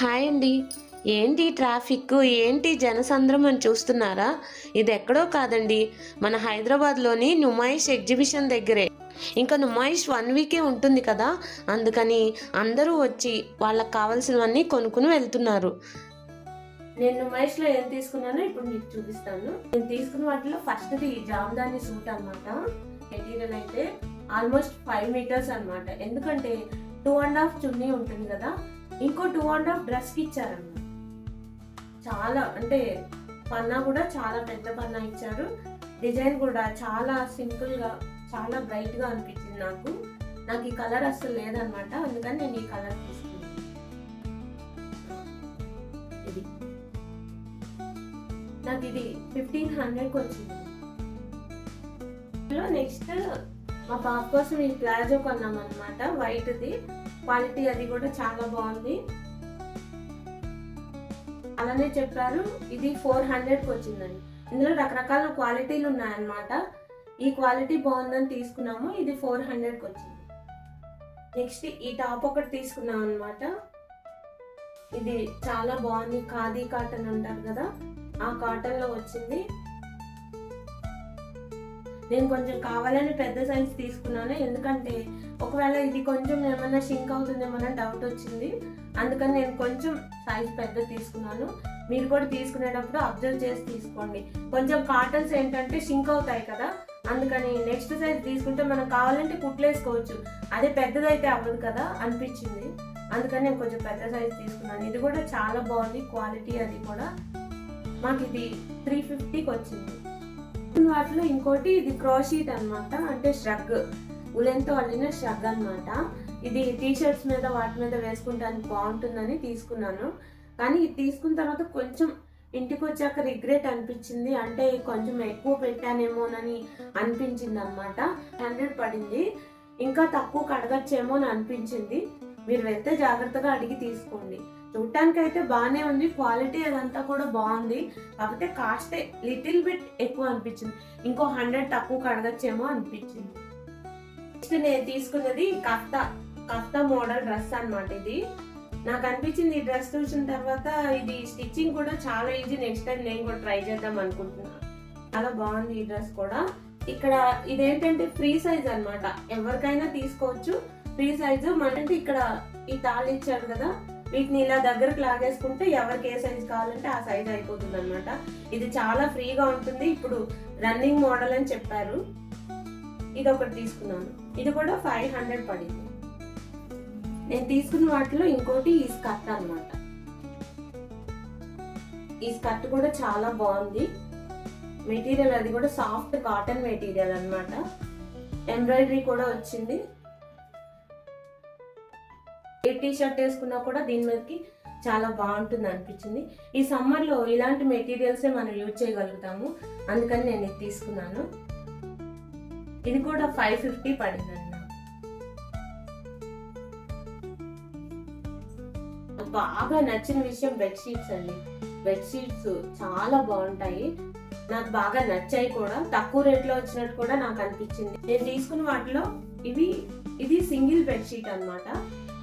Hi అండి. ఏంటి traffic, ఏంటి జనసంద్రం అని చూస్తున్నారా? ఇది ఎక్కడో కాదండి, మన హైదరాబాద్లోని నుమాయిష్ ఎగ్జిబిషన్ దగ్గరే. ఇంకా నుమాయిష్ 1 వీకే ఉంటుంది కదా, అందుకని అందరూ వచ్చి వాళ్ళకి కావాల్సినవన్నీ కొనుక్కుని వెళ్తున్నారు. నేను నుమాయిష్లో ఏం తీసుకున్నానో ఇప్పుడు మీకు చూపిస్తాను. నేను తీసుకున్న వాటిలో ఫస్ట్ది జామ్దాని సూట్ అనమాట. మెటీరియల్ అయితే ఆల్మోస్ట్ 5 మీటర్స్ అనమాట. ఎందుకంటే 2.5 చున్నీ ఉంటుంది కదా, ఇంకో 2.5 డ్రెస్కి ఇచ్చారన్నమాట. చాలా అంటే పన్నా కూడా చాలా పెద్ద పన్నా ఇచ్చారు. డిజైన్ కూడా చాలా సింపుల్గా, చాలా బ్రైట్గా అనిపించింది నాకు ఈ కలర్ అస్సలు లేదనమాట, అందుకని నేను ఈ కలర్ తీసుకున్నాను. ఇది నాకు ఇది 1500కి వచ్చింది. నెక్స్ట్ మా పాప కోసం ఈ ప్లాజో కొన్నాం అనమాట, వైట్ది. క్వాలిటీ అది కూడా చాలా బాగుంది. అలానే చెప్పారు ఇది 400కి వచ్చిందని. ఇందులో రకరకాల క్వాలిటీలు ఉన్నాయన్నమాట. ఈ క్వాలిటీ బాగుందని తీసుకున్నాము, ఇది 400కి వచ్చింది. నెక్స్ట్ ఈ టాప్ ఒకటి తీసుకున్నాం అనమాట. ఇది చాలా బాగుంది, ఖాదీ కాటన్ అంటారు కదా, ఆ కాటన్లో వచ్చింది. నేను కొంచెం కావాలని పెద్ద సైజ్ తీసుకున్నాను, ఎందుకంటే ఒకవేళ ఇది కొంచెం ఏమన్నా షింక్ అవుతుందేమన్నా డౌట్ వచ్చింది. అందుకని నేను కొంచెం సైజ్ పెద్ద తీసుకున్నాను. మీరు కూడా తీసుకునేటప్పుడు అబ్జర్వ్ చేసి తీసుకోండి. కొంచెం కాటన్స్ ఏంటంటే షింక్ అవుతాయి కదా, అందుకని నెక్స్ట్ సైజ్ తీసుకుంటే మనం కావాలంటే కుట్లేసుకోవచ్చు. అదే పెద్దదైతే అవ్వదు కదా అనిపించింది, అందుకని నేను కొంచెం పెద్ద సైజ్ తీసుకున్నాను. ఇది కూడా చాలా బాగుంది క్వాలిటీ, అది కూడా మాకు ఇది 350కి వచ్చింది. వాటిలో ఇంకోటి ఇది క్రోషీట్ అనమాట, అంటే ష్రగ్, ఉలెన్తో అల్లిన ష్రగ్ అనమాట. ఇది టీషర్ట్స్ మీద వాటి మీద వేసుకుంటానికి బాగుంటుందని తీసుకున్నాను. కానీ ఇది తీసుకున్న తర్వాత కొంచెం ఇంటికి వచ్చాక రిగ్రెట్ అనిపించింది, అంటే కొంచెం ఎక్కువ పెట్టానేమోనని అనిపించింది అనమాట. 100 పడింది, ఇంకా తక్కువ కడగచ్చేమో అని అనిపించింది. మీరు వెళ్తే జాగ్రత్తగా అడిగి తీసుకోండి. చూడటానికి అయితే బాగానే ఉంది, క్వాలిటీ అదంతా కూడా బాగుంది. కాకపోతే కాస్ట్ లిటిల్ బిట్ ఎక్కువ అనిపించింది, ఇంకో 100 తక్కువ కడగచ్చేమో అనిపించింది. నెక్స్ట్ నేను తీసుకున్నది కఫ్తా మోడల్ డ్రెస్ అనమాట. ఇది నాకు అనిపించింది, ఈ డ్రెస్ చూసిన తర్వాత ఇది స్టిచ్చింగ్ కూడా చాలా ఈజీ. నెక్స్ట్ టైం నేను కూడా ట్రై చేద్దాం అనుకుంటున్నాను. చాలా బాగుంది ఈ డ్రెస్ కూడా. ఇక్కడ ఇదేంటంటే ఫ్రీ సైజ్ అనమాట, ఎవరికైనా తీసుకోవచ్చు, ఫ్రీ సైజు. అంటే ఇక్కడ ఈ తాళ్ళు ఇచ్చారు కదా, వీటిని ఇలా దగ్గరకు లాగేసుకుంటే ఎవరికి ఏ సైజ్ కావాలంటే ఆ సైజ్ అయిపోతుంది అనమాట. ఇది చాలా ఫ్రీగా ఉంటుంది. ఇప్పుడు రన్నింగ్ మోడల్ అని చెప్పారు. ఇది ఒకటి తీసుకున్నాను, ఇది కూడా 500 పడింది. నేను తీసుకున్న వాటిలో ఇంకోటి ఈ స్కర్ట్ అనమాట. ఈ స్కర్ట్ కూడా చాలా బాగుంది. మెటీరియల్ అది కూడా సాఫ్ట్ కాటన్ మెటీరియల్ అనమాట. ఎంబ్రాయిడరీ కూడా వచ్చింది. ఏ టీ షర్ట్ వేసుకున్నా కూడా దీని మీదకి చాలా బాగుంటుంది అనిపించింది. ఈ సమ్మర్లో ఇలాంటి మెటీరియల్సే మనం యూజ్ చేయగలుగుతాము, అందుకని నేను ఇది తీసుకున్నాను. ఇది కూడా 550 పడిందండి. బాగా నచ్చిన విషయం బెడ్షీట్స్ అండి. బెడ్షీట్స్ చాలా బాగుంటాయి, నాకు బాగా నచ్చాయి కూడా. తక్కువ రేట్లో వచ్చినట్టు కూడా నాకు అనిపించింది. నేను తీసుకున్న వాటిలో ఇది సింగిల్ బెడ్షీట్ అనమాట.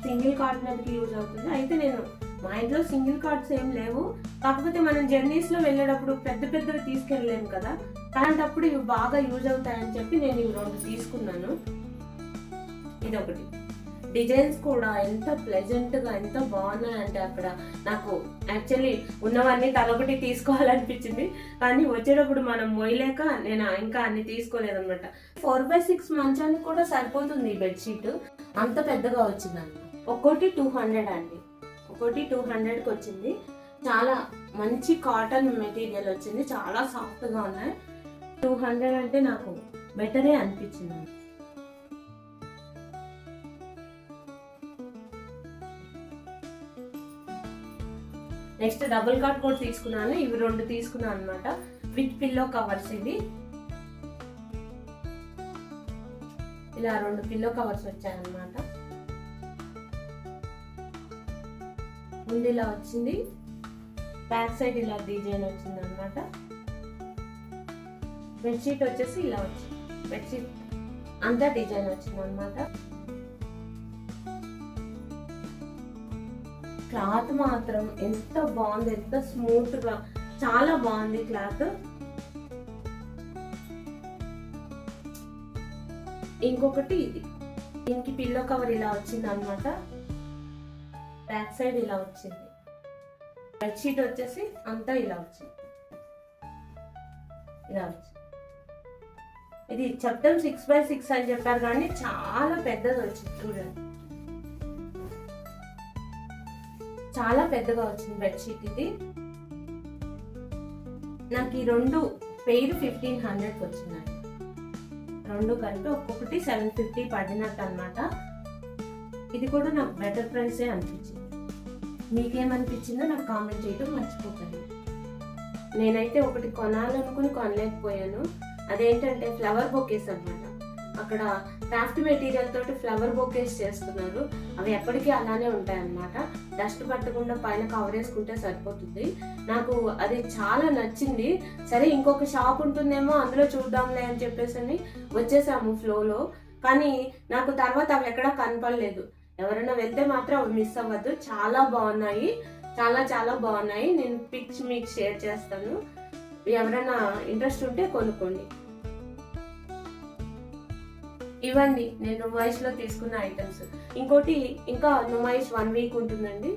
సింగిల్ కార్డ్ మీదకి యూజ్ అవుతుంది. అయితే నేను మా ఇంట్లో సింగిల్ కార్డ్స్ ఏం లేవు, కాకపోతే మనం జర్నీస్ లో వెళ్ళేటప్పుడు పెద్దవి తీసుకెళ్ళలేము కదా, అలాంటప్పుడు ఇవి బాగా యూజ్ అవుతాయని చెప్పి నేను ఇవి 2 తీసుకున్నాను. ఇదొకటి. డిజైన్స్ కూడా ఎంత ప్లెజెంట్ గా, ఎంత బాగున్నాయంటే అక్కడ నాకు యాక్చువల్లీ ఉన్నవన్నీ తలొకటి తీసుకోవాలనిపించింది, కానీ వచ్చేటప్పుడు మనం మొయ్యలేక నేను ఇంకా అన్ని తీసుకోలేదన్నమాట. 4x6 మంచానికి కూడా సరిపోతుంది ఈ బెడ్షీట్, అంత పెద్దగా వచ్చిందండి. ఒక్కోటి 200 అండి, ఒక్కోటి 200కి వచ్చింది. చాలా మంచి కాటన్ మెటీరియల్ వచ్చింది, చాలా సాఫ్ట్గా ఉన్నాయి. 200 అంటే నాకు బెటరే అనిపించింది. నెక్స్ట్ డబుల్ కాట్ కూడా తీసుకున్నాను, ఇవి 2 తీసుకున్నాను అనమాట, విత్ పిల్లో కవర్స్. ఇవి ఇలా 2 పిల్లో కవర్స్ వచ్చాయన్నమాట. ముందు ఇలా వచ్చింది, బ్యాక్ సైడ్ ఇలా డిజైన్ వచ్చింది అనమాట. బెడ్షీట్ వచ్చేసి ఇలా వచ్చింది, బెడ్షీట్ అంతా డిజైన్ వచ్చింది అనమాట. క్లాత్ మాత్రం ఎంత బాగుంది, ఎంత స్మూత్గా, చాలా బాగుంది క్లాత్. ఇంకొకటి ఇది, దీనికి పిల్లో కవర్ ఇలా వచ్చింది అనమాట. బ్యాక్ సైడ్ ఇలా వచ్చింది. బెడ్షీట్ వచ్చేసి అంతా ఇలా వచ్చింది. ఇది చెప్తాం 6x6 అని చెప్పారు కానీ చాలా పెద్దది వచ్చింది. చూడండి, చాలా పెద్దగా వచ్చింది బెడ్షీట్. ఇది నాకు ఈ రెండు పెయిర్ 1500 వచ్చిందండి. రెండు కలిపి ఒక్కొక్కటి 750 పడినట్టు అనమాట. ఇది కూడా నాకు బెటర్ ప్రైసే అనిపించింది. మీకేమనిపించిందో నాకు కామెంట్ చేయడం మర్చిపోకండి. నేనైతే ఒకటి కొనాలనుకుని కొనలేకపోయాను. అదేంటంటే ఫ్లవర్ బొకేస్ అనమాట. అక్కడ క్రాఫ్ట్ మెటీరియల్ తోటి ఫ్లవర్ బొకేస్ చేస్తున్నారు. అవి ఎప్పటికీ అలానే ఉంటాయి అన్నమాట. డస్ట్ పట్టకుండా పైన కవర్ వేసుకుంటే సరిపోతుంది. నాకు అది చాలా నచ్చింది. సరే ఇంకొక షాప్ ఉంటుందేమో అందులో చూద్దాంలే అని చెప్పేసి వచ్చేసాము ఫ్లోలో. కానీ నాకు తర్వాత అవి ఎక్కడా కనపడలేదు. ఎవరైనా వెళ్తే మాత్రం అవి మిస్ అవ్వద్దు. చాలా బాగున్నాయి, చాలా చాలా బాగున్నాయి. నేను పిక్స్ మీకు షేర్ చేస్తాను. ఎవరైనా ఇంట్రెస్ట్ ఉంటే కొనుక్కోండి. ఇవ్వండి నేను నుమాయిష్లో తీసుకున్న ఐటమ్స్. ఇంకోటి ఇంకా నుమాయిష్ 1 వీక్ ఉంటుందండి.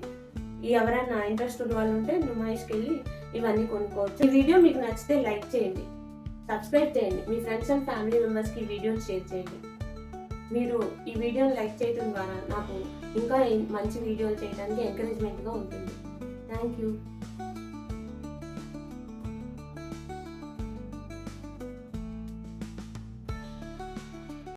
ఎవరైనా ఇంట్రెస్ట్ ఉన్న వాళ్ళు ఉంటే నుమాయిష్కి వెళ్ళి ఇవన్నీ కొనుక్కోవచ్చు. ఈ వీడియో మీకు నచ్చితే లైక్ చేయండి, సబ్స్క్రైబ్ చేయండి, మీ ఫ్రెండ్స్ అండ్ ఫ్యామిలీ మెంబర్స్కి ఈ వీడియోని షేర్ చేయండి. మీరు ఈ వీడియోని లైక్ చేయడం ద్వారా నాకు ఇంకా మంచి వీడియోలు చేయడానికి ఎంకరేజ్మెంట్గా ఉంటుంది. Thank you.